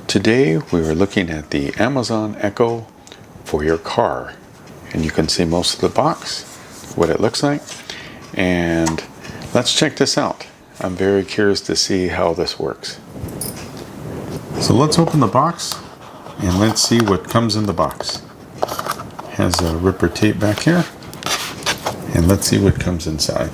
Today we were looking at the Amazon Echo for your car, and you can see most of the box, what it looks like, and let's check this out. I'm very curious to see how this works. So let's open the box and let's see what comes in the box. It has a ripper tape back here, and let's see what comes inside.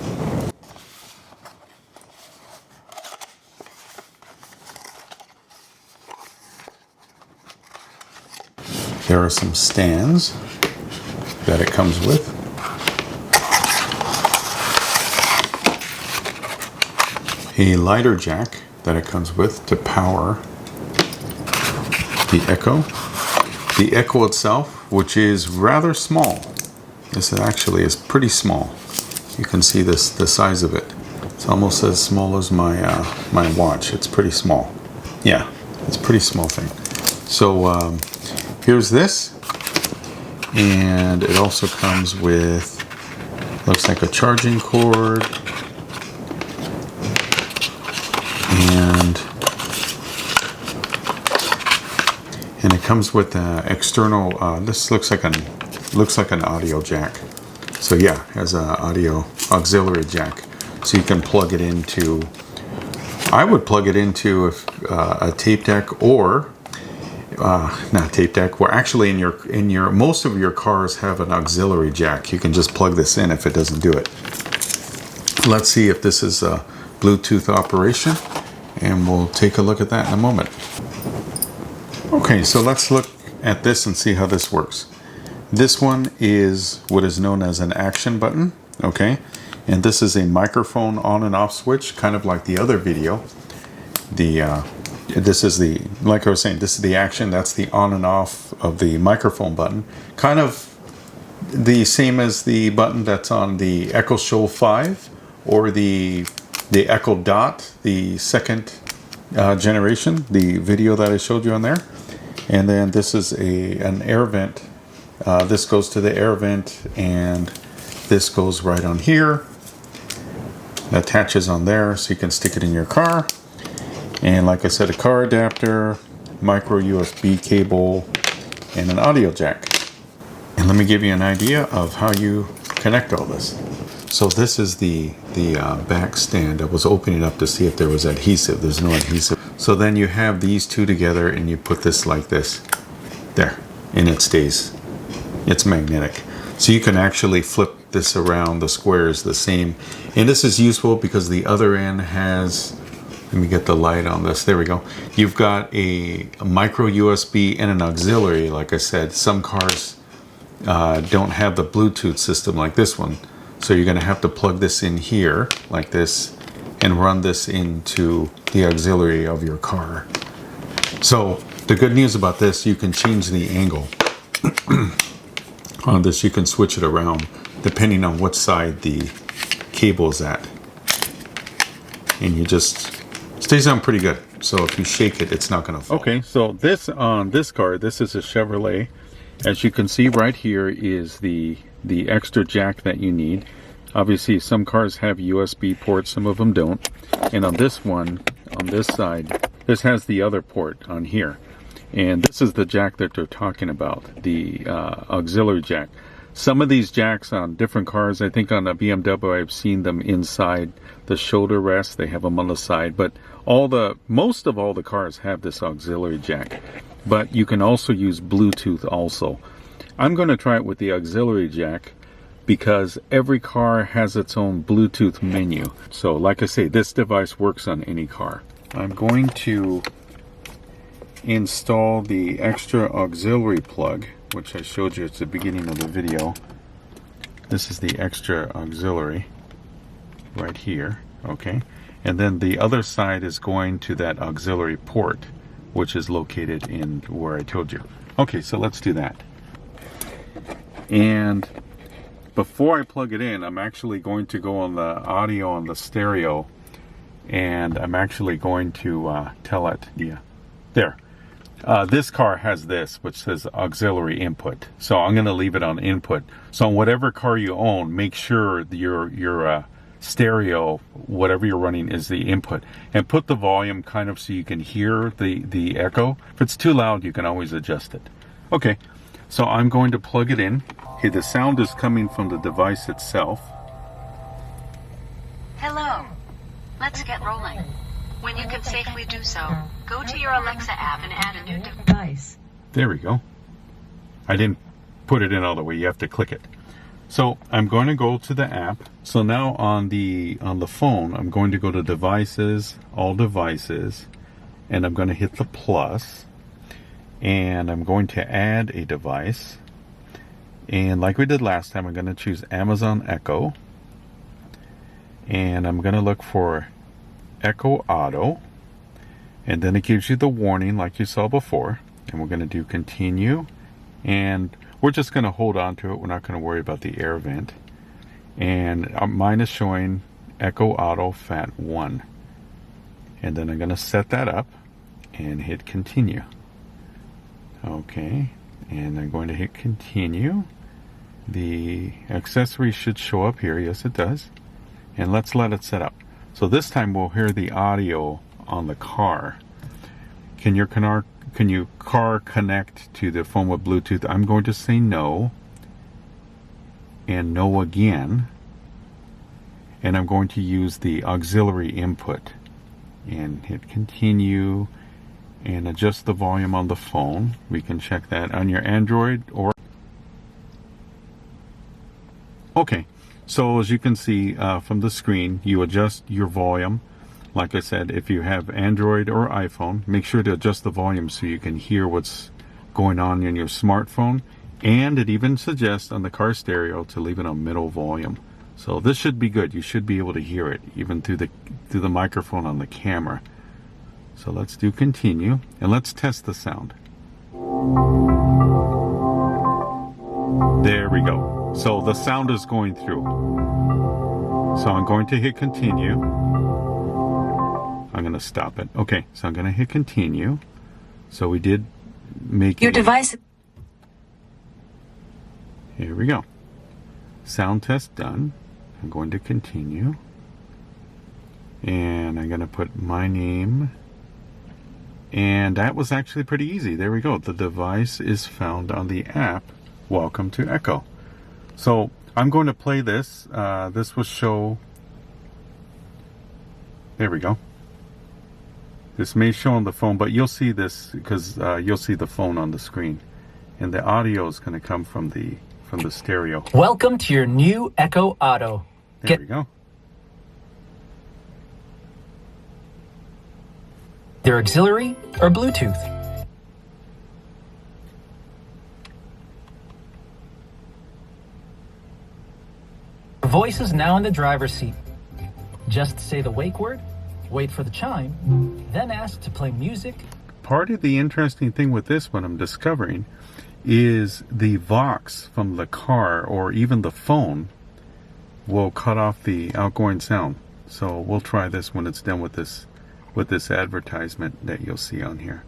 There are some stands that it comes with. A lighter jack that it comes with to power the Echo. The Echo itself, which is rather small. This actually is pretty small. You can see this, the size of it. It's almost as small as my my watch. It's pretty small. Yeah, it's a pretty small thing. So here's this, and it also comes with, looks like a charging cord, and it comes with external. This looks like an audio jack. So yeah, it has an audio auxiliary jack, so you can plug it into. I would plug it into a tape deck or. Not tape deck. Well, actually, in your most of your cars have an auxiliary jack. You can just plug this in if it doesn't do it. Let's see if this is a Bluetooth operation, and we'll take a look at that in a moment. Okay, so let's look at this and see how this works. This one is what is known as an action button. Okay, and this is a microphone on and off switch, kind of like the other video. This is the, like I was saying, this is the action. That's the on and off of the microphone button. Kind of the same as the button that's on the Echo Show 5 or the Echo Dot, the second generation, the video that I showed you on there. And then this is an air vent. This goes to the air vent, and this goes right on here. It attaches on there, so you can stick it in your car. And like I said, a car adapter, micro USB cable, and an audio jack. And let me give you an idea of how you connect all this. So this is the back stand. I was opening it up to see if there was adhesive. There's no adhesive. So then you have these two together, and you put this like this. There. And it stays. It's magnetic. So you can actually flip this around. The square is the same. And this is useful because the other end has... Let me get the light on this. There we go. You've got a micro USB and an auxiliary. Like I said, some cars don't have the Bluetooth system like this one. So you're going to have to plug this in here like this and run this into the auxiliary of your car. So the good news about this, you can change the angle on this. You can switch it around depending on what side the cable is at. And you just... stays on pretty good. So if you shake it, it's not going to fall. Okay, so this on this car, this is a Chevrolet. As you can see right here is the extra jack that you need. Obviously, some cars have USB ports, some of them don't. And on this one, on this side, this has the other port on here. And this is the jack that they're talking about, the auxiliary jack. Some of these jacks on different cars, I think on a BMW, I've seen them inside the shoulder rest. They have them on the side, but most of all the cars have this auxiliary jack. But you can also use Bluetooth also. I'm going to try it with the auxiliary jack because every car has its own Bluetooth menu. So like I say, this device works on any car. I'm going to install the extra auxiliary plug, which I showed you at the beginning of the video. This is the extra auxiliary right here, okay? And then the other side is going to that auxiliary port, which is located in where I told you. Okay, so let's do that. And before I plug it in, I'm actually going to go on the audio on the stereo, and I'm actually going to tell it, yeah, there. This car has this, which says auxiliary input. So I'm going to leave it on input. So on whatever car you own, make sure your stereo, whatever you're running, is the input. And put the volume kind of so you can hear the echo. If it's too loud, you can always adjust it. Okay, so I'm going to plug it in. Okay, the sound is coming from the device itself. Hello. Let's get rolling. When you can safely do so, go to your Alexa app and add a new device. There we go. I didn't put it in all the way. You have to click it. So I'm going to go to the app. So now on the phone, I'm going to go to devices, all devices, and I'm going to hit the plus, and I'm going to add a device. And like we did last time, I'm going to choose Amazon Echo, and I'm going to look for alexaauto, and then it gives you the warning like you saw before, and we're going to do continue, and we're just going to hold on to it. We're not going to worry about the air vent, and mine is showing alexaauto FAT 1, and then I'm going to set that up and hit continue. Okay, and I'm going to hit continue. The accessory should show up here. Yes, it does. And let's let it set up. So this time we'll hear the audio on the car. Can your car connect to the phone with Bluetooth? I'm going to say no, and no again. And I'm going to use the auxiliary input and hit continue and adjust the volume on the phone. We can check that on your Android or... Okay. So as you can see from the screen, you adjust your volume. Like I said, if you have Android or iPhone, make sure to adjust the volume so you can hear what's going on in your smartphone. And it even suggests on the car stereo to leave it on middle volume. So this should be good. You should be able to hear it even through the microphone on the camera. So let's do continue, and let's test the sound. There we go. So the sound is going through. So I'm going to hit continue. I'm going to stop it. Okay, so I'm going to hit continue. So we did make your device. Here we go. Sound test done. I'm going to continue. And I'm going to put my name. And that was actually pretty easy. There we go. The device is found on the app. Welcome to Echo. So I'm going to play this. This will show. There we go. This may show on the phone, but you'll see this because you'll see the phone on the screen, and the audio is going to come from the stereo. Welcome to your new alexaauto. There we go. Their auxiliary or Bluetooth. Your voice is now in the driver's seat. Just say the wake word, wait for the chime, then ask to play music. Part of the interesting thing with this one I'm discovering is the Vox from the car or even the phone will cut off the outgoing sound. So we'll try this when it's done with this advertisement that you'll see on here.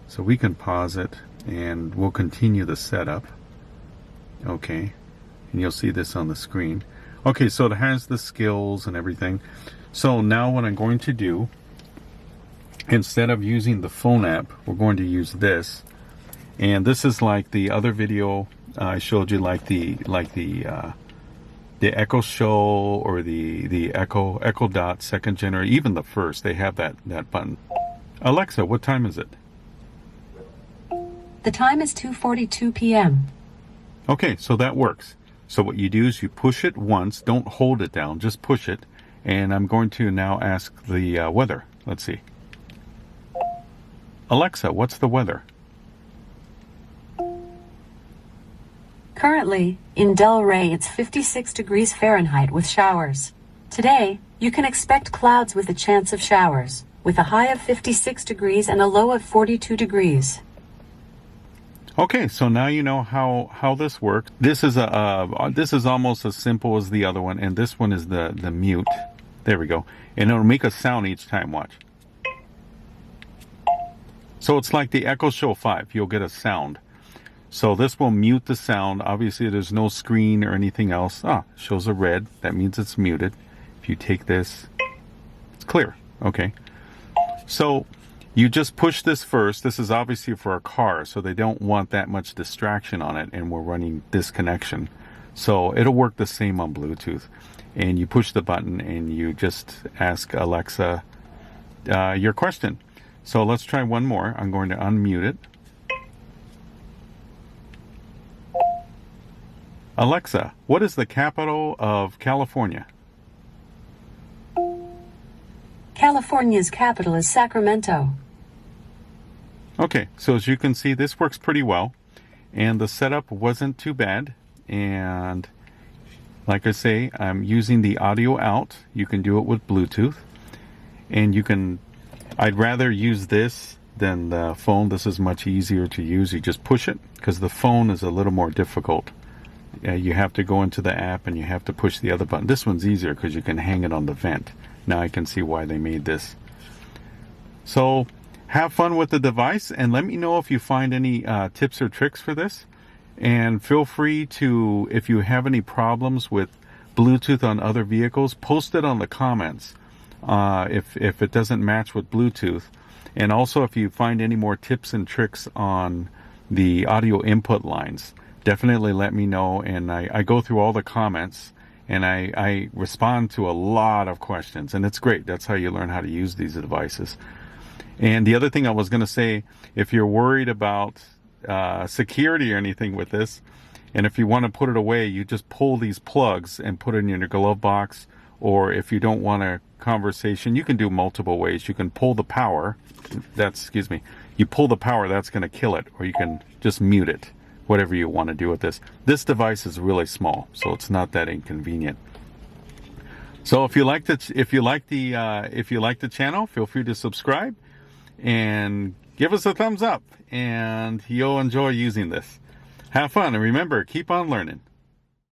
So we can pause it and we'll continue the setup. Okay, and you'll see this on the screen. Okay, so it has the skills and everything. So now what I'm going to do, instead of using the phone app, we're going to use this. And this is like the other video I showed you, like the Echo Show or the Echo Dot second generation, even the first, they have that button. Alexa, what time is it? The time is 2:42 p.m. Okay, so that works. So what you do is you push it once, don't hold it down, just push it. And I'm going to now ask the weather. Let's see. Alexa, what's the weather? Currently, in Delray, it's 56 degrees Fahrenheit with showers. Today, you can expect clouds with a chance of showers, with a high of 56 degrees and a low of 42 degrees. Okay, so now you know how this works. This is almost as simple as the other one, and this one is the mute. There we go. And it'll make a sound each time, watch. So it's like the Echo Show 5. You'll get a sound. So this will mute the sound. Obviously, there's no screen or anything else. Ah, shows a red. That means it's muted. If you take this, it's clear. Okay. So you just push this first. This is obviously for a car, so they don't want that much distraction on it, and we're running this connection. So it'll work the same on Bluetooth. And you push the button and you just ask Alexa your question. So let's try one more. I'm going to unmute it. Alexa, what is the capital of California? California's capital is Sacramento. Okay, so as you can see, this works pretty well. And the setup wasn't too bad. And like I say, I'm using the audio out. You can do it with Bluetooth. And you can, I'd rather use this than the phone. This is much easier to use. You just push it, because the phone is a little more difficult. You have to go into the app and you have to push the other button. This one's easier because you can hang it on the vent. Now I can see why they made this. So have fun with the device, and let me know if you find any tips or tricks for this. And feel free to, if you have any problems with Bluetooth on other vehicles, post it on the comments if it doesn't match with Bluetooth. And also if you find any more tips and tricks on the audio input lines, definitely let me know. And I go through all the comments, and I respond to a lot of questions, and it's great. That's how you learn how to use these devices. And the other thing I was going to say, if you're worried about security or anything with this, and if you want to put it away, you just pull these plugs and put it in your glove box. Or if you don't want a conversation, you can do multiple ways. You can pull the power. You pull the power, that's going to kill it. Or you can just mute it. Whatever you want to do with this. This device is really small, so it's not that inconvenient. So if you like the channel, feel free to subscribe and give us a thumbs up, and you'll enjoy using this. Have fun, and remember, keep on learning.